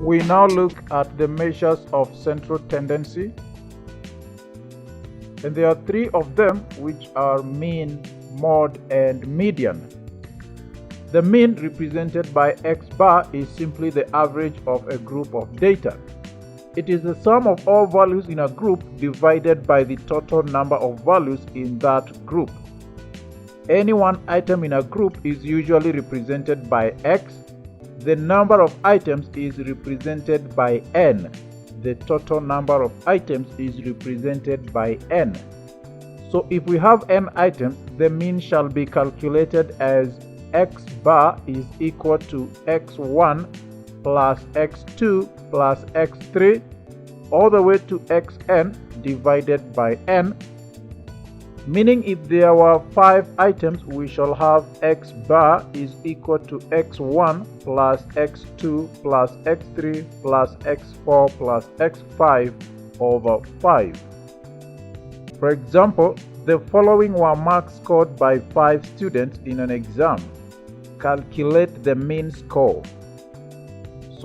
We now look at the measures of central tendency, and there are three of them, which are mean, mode, and median. The mean, represented by x bar, is simply the average of a group of data. It is the sum of all values in a group divided by the total number of values in that group. Any one item in a group is usually represented by x. The number of items is represented by n. The total number of items is represented by n. So if we have n items, the mean shall be calculated as x bar is equal to x1 plus x2 plus x3 all the way to xn divided by n, meaning if there were 5 items, we shall have x bar is equal to x1 plus x2 plus x3 plus x4 plus x5 over 5. For example, the following were marks scored by 5 students in an exam. Calculate the mean score.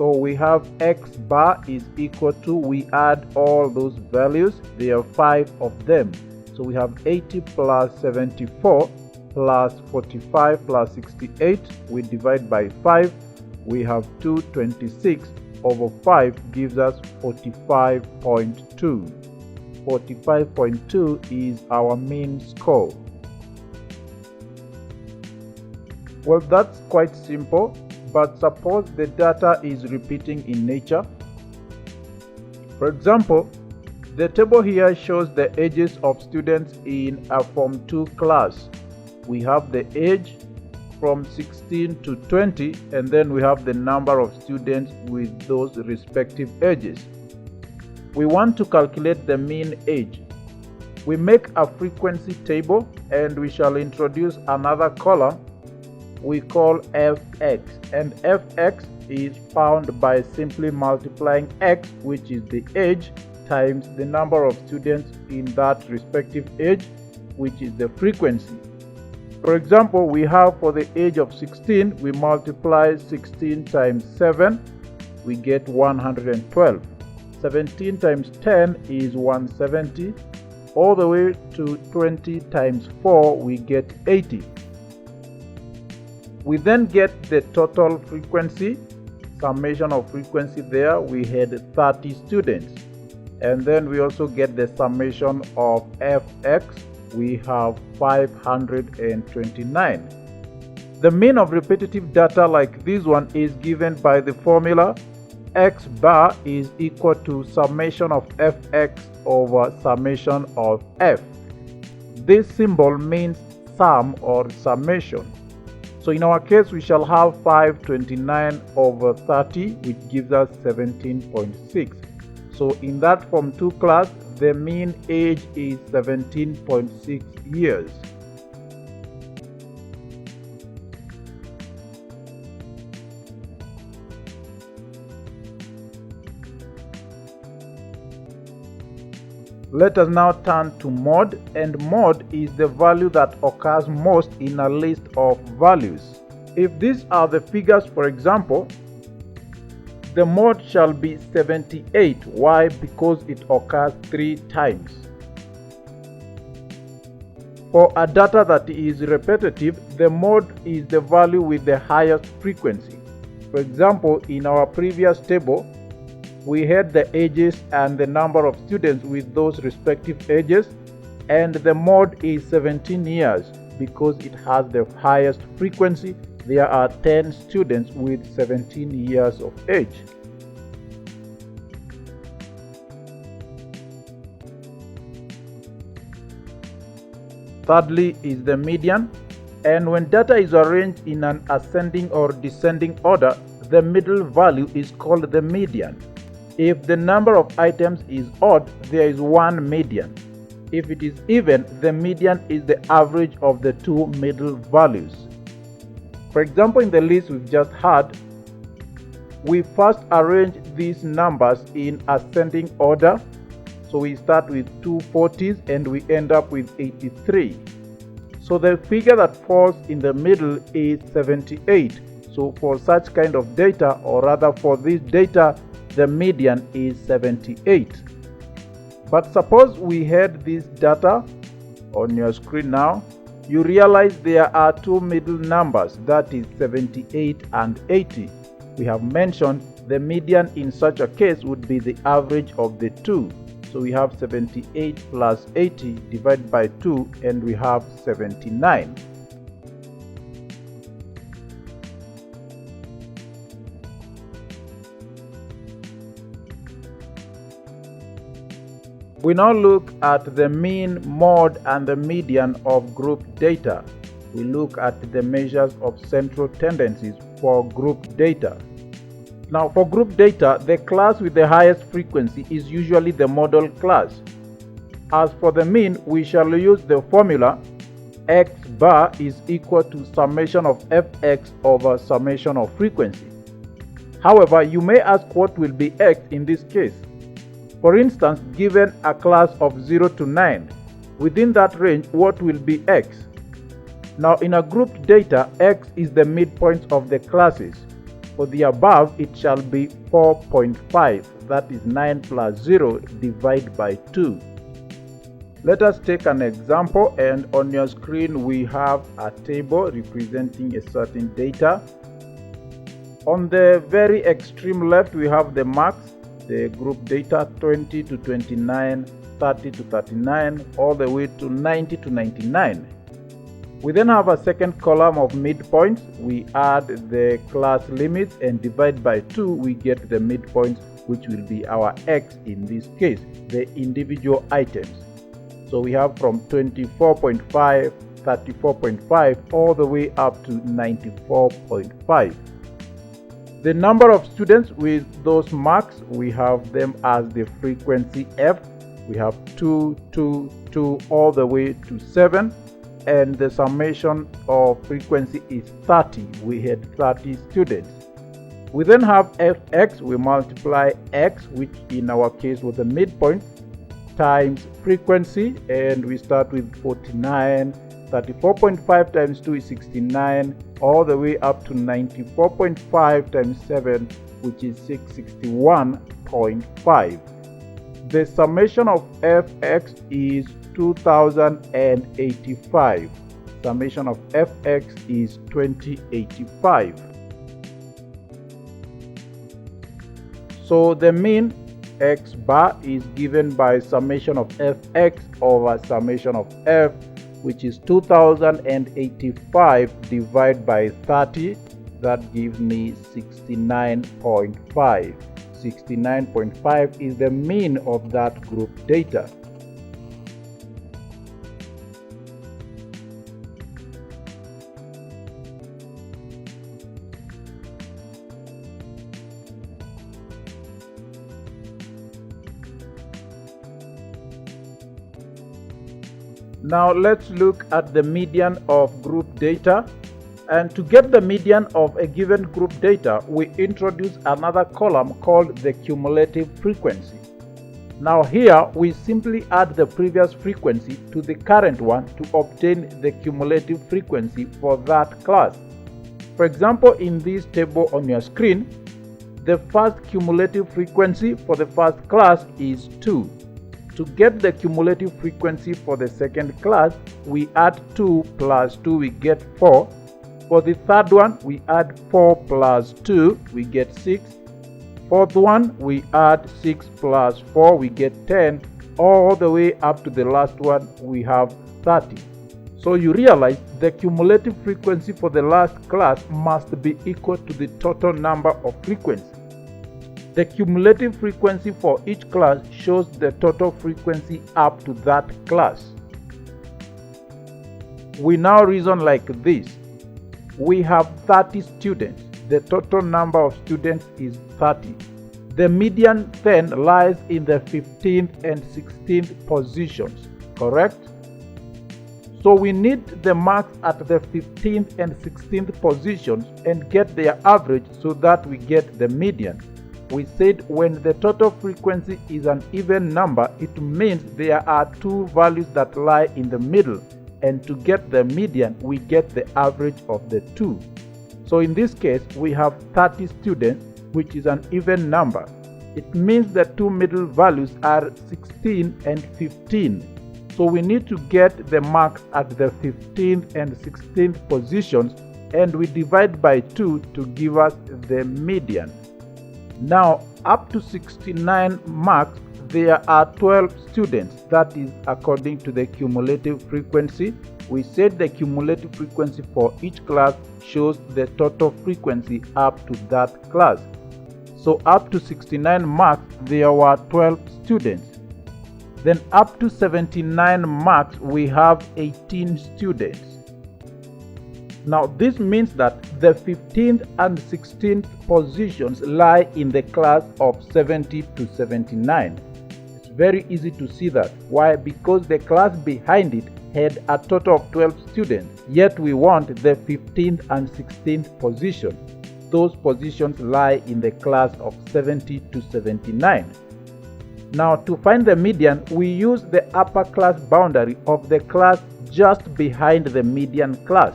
So we have x bar is equal to, we add all those values, there are 5 of them. So we have 80 plus 74 plus 45 plus 68, we divide by 5, we have 226 over 5 gives us 45.2. 45.2 is our mean score. Well, that's quite simple, but suppose the data is repeating in nature. For example, the table here shows the ages of students in a Form 2 class. We have the age from 16 to 20, and then we have the number of students with those respective ages. We want to calculate the mean age. We make a frequency table, and we shall introduce another column we call fx, and fx is found by simply multiplying x, which is the age, times the number of students in that respective age, which is the frequency. For example, we have for the age of 16, we multiply 16 times 7, we get 112. 17 times 10 is 170, all the way to 20 times 4, we get 80. We then get the total frequency, summation of frequency there, we had 30 students. And then we also get the summation of fx, we have 529. The mean of repetitive data like this one is given by the formula x bar is equal to summation of fx over summation of f. This symbol means sum or summation. So in our case, we shall have 529 over 30, which gives us 17.6. So in that Form 2 class, the mean age is 17.6 years. Let us now turn to mode, and mode is the value that occurs most in a list of values. If these are the figures, for example, the mode shall be 78. Why? Because it occurs 3 times. For a data that is repetitive, the mode is the value with the highest frequency. For example, in our previous table, we had the ages and the number of students with those respective ages, and the mode is 17 years because it has the highest frequency. There are 10 students with 17 years of age. Thirdly is the median, and when data is arranged in an ascending or descending order, the middle value is called the median. If the number of items is odd, there is one median. If it is even, the median is the average of the two middle values. For example, in the list we've just had, we first arrange these numbers in ascending order. So we start with 240s and we end up with 83. So the figure that falls in the middle is 78. So for such kind of data, or rather for this data, the median is 78. But suppose we had this data on your screen now, you realize there are two middle numbers, that is 78 and 80. We have mentioned the median in such a case would be the average of the two. So we have 78 plus 80 divided by 2, and we have 79. We now look at the mean, mode, and the median of group data. We look at the measures of central tendencies for group data. Now, for group data, the class with the highest frequency is usually the model class. As for the mean, we shall use the formula x bar is equal to summation of fx over summation of frequency. However, you may ask what will be x in this case. For instance, given a class of 0 to 9, within that range, what will be x? Now, in a group data, x is the midpoint of the classes. For the above, it shall be 4.5, that is 9 plus 0 divided by 2. Let us take an example, and on your screen we have a table representing a certain data. On the very extreme left, we have the marks, the group data 20 to 29, 30 to 39, all the way to 90 to 99. We then have a second column of midpoints. We add the class limits and divide by 2, we get the midpoints, which will be our x in this case, the individual items. So we have from 24.5, 34.5, all the way up to 94.5. The number of students with those marks, we have them as the frequency f. We have 2, 2, 2, all the way to 7. And the summation of frequency is 30. We had 30 students. We then have fx. We multiply x, which in our case was the midpoint, times frequency, and we start with 49. 34.5 times 2 is 69, all the way up to 94.5 times 7, which is 661.5. The summation of fx is 2085. Summation of fx is 2085. So the mean x bar is given by summation of fx over summation of f, which is 2085 divided by 30. That gives me 69.5. 69.5 is the mean of that group data. Now let's look at the median of group data. And to get the median of a given group data, we introduce another column called the cumulative frequency. Now here, we simply add the previous frequency to the current one to obtain the cumulative frequency for that class. For example, in this table on your screen, the first cumulative frequency for the first class is 2. To get the cumulative frequency for the second class, we add 2 plus 2, we get 4. For the third one, we add 4 plus 2, we get 6. Fourth one, we add 6 plus 4, we get 10. All the way up to the last one, we have 30. So you realize the cumulative frequency for the last class must be equal to the total number of frequencies. The cumulative frequency for each class shows the total frequency up to that class. We now reason like this. We have 30 students. The total number of students is 30. The median then lies in the 15th and 16th positions, correct? So we need the marks at the 15th and 16th positions and get their average so that we get the median. We said when the total frequency is an even number, it means there are two values that lie in the middle, and to get the median, we get the average of the two. So in this case, we have 30 students, which is an even number. It means the two middle values are 16 and 15. So we need to get the marks at the 15th and 16th positions, and we divide by 2 to give us the median. Now, up to 69 marks, there are 12 students. That is according to the cumulative frequency. We said the cumulative frequency for each class shows the total frequency up to that class. So up to 69 marks, there were 12 students. Then up to 79 marks, we have 18 students. Now this means that the 15th and 16th positions lie in the class of 70 to 79. It's very easy to see that. Why? Because the class behind it had a total of 12 students, yet we want the 15th and 16th position. Those positions lie in the class of 70 to 79. Now to find the median, we use the upper class boundary of the class just behind the median class.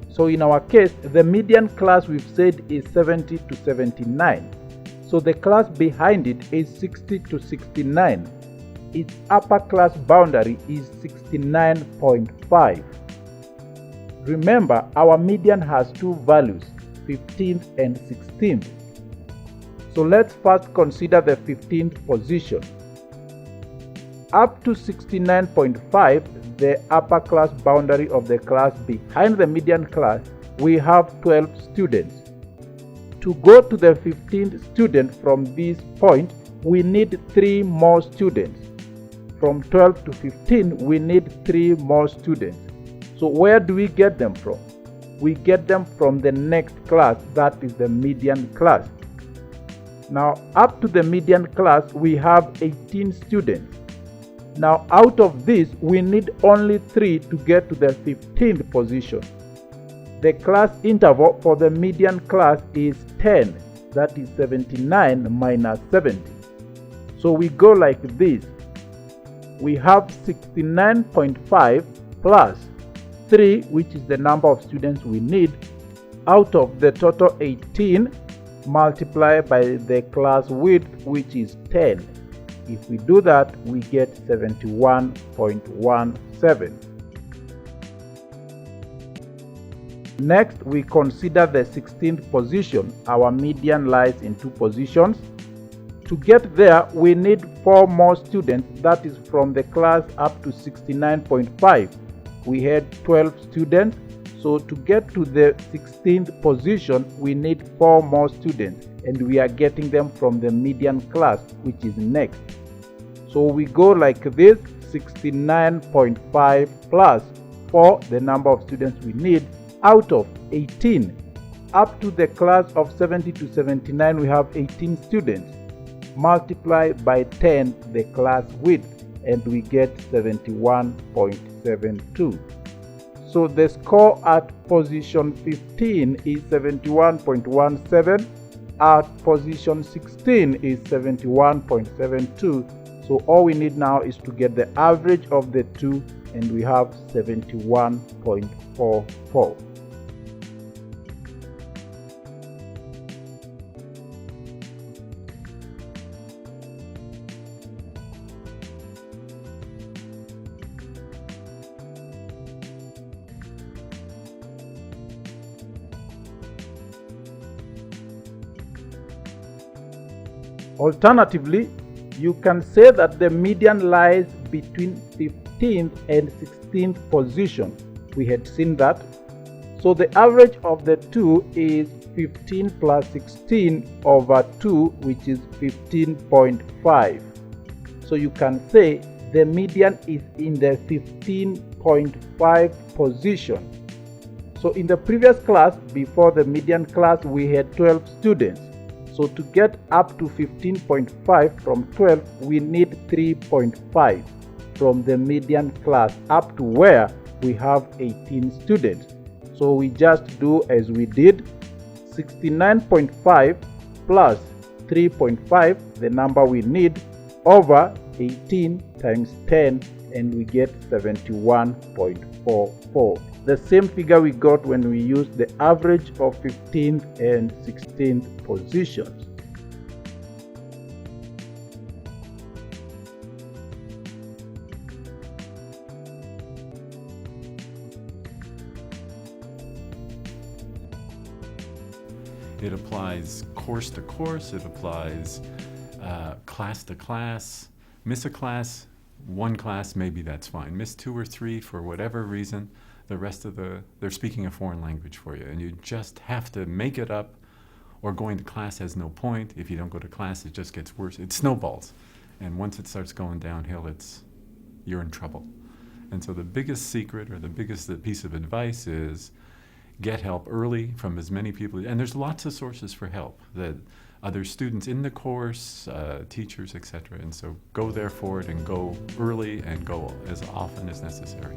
So in our case, the median class we've said is 70 to 79. So the class behind it is 60 to 69. Its upper class boundary is 69.5. Remember, our median has two values, 15th and 16th. So let's first consider the 15th position. Up to 69.5, the upper class boundary of the class behind the median class, we have 12 students. To go to the 15th student from this point, we need 3 more students. From 12 to 15, we need 3 more students. So where do we get them from? We get them from the next class, that is the median class. Now up to the median class, we have 18 students. Now out of this, we need only 3 to get to the 15th position. The class interval for the median class is 10, that is 79 minus 70. So we go like this. We have 69.5 plus 3, which is the number of students we need, out of the total 18 multiplied by the class width, which is 10. If we do that, we get 71.17. Next, we consider the 16th position. Our median lies in 2 positions. To get there, we need 4 more students, that is from the class up to 69.5. We had 12 students, so to get to the 16th position, we need 4 more students, and we are getting them from the median class, which is next. So we go like this, 69.5 plus 4, the number of students we need, out of 18. Up to the class of 70 to 79, we have 18 students. Multiply by 10 the class width, and we get 71.72. So the score at position 15 is 71.17. At position 16 is 71.72. So all we need now is to get the average of the two, and we have 71.44. Alternatively, you can say that the median lies between 15th and 16th position. We had seen that. So the average of the two is 15 plus 16 over 2, which is 15.5. So you can say the median is in the 15.5 position. So in the previous class, before the median class, we had 12 students. So to get up to 15.5 from 12, we need 3.5 from the median class up to where we have 18 students. So we just do as we did, 69.5 plus 3.5, the number we need, over 18 times 10, and we get 71.44. the same figure we got when we used the average of 15th and 16th positions. It applies course to course, it applies class to class. Miss a class, one class, maybe that's fine. Miss 2 or 3 for whatever reason, the rest of they're speaking a foreign language for you. And you just have to make it up, or going to class has no point. If you don't go to class, it just gets worse. It snowballs. And once it starts going downhill, you're in trouble. And so the biggest secret, or the biggest piece of advice is get help early from as many people. And there's lots of sources for help, that other students in the course, teachers, etc. And so go there for it, and go early, and go as often as necessary.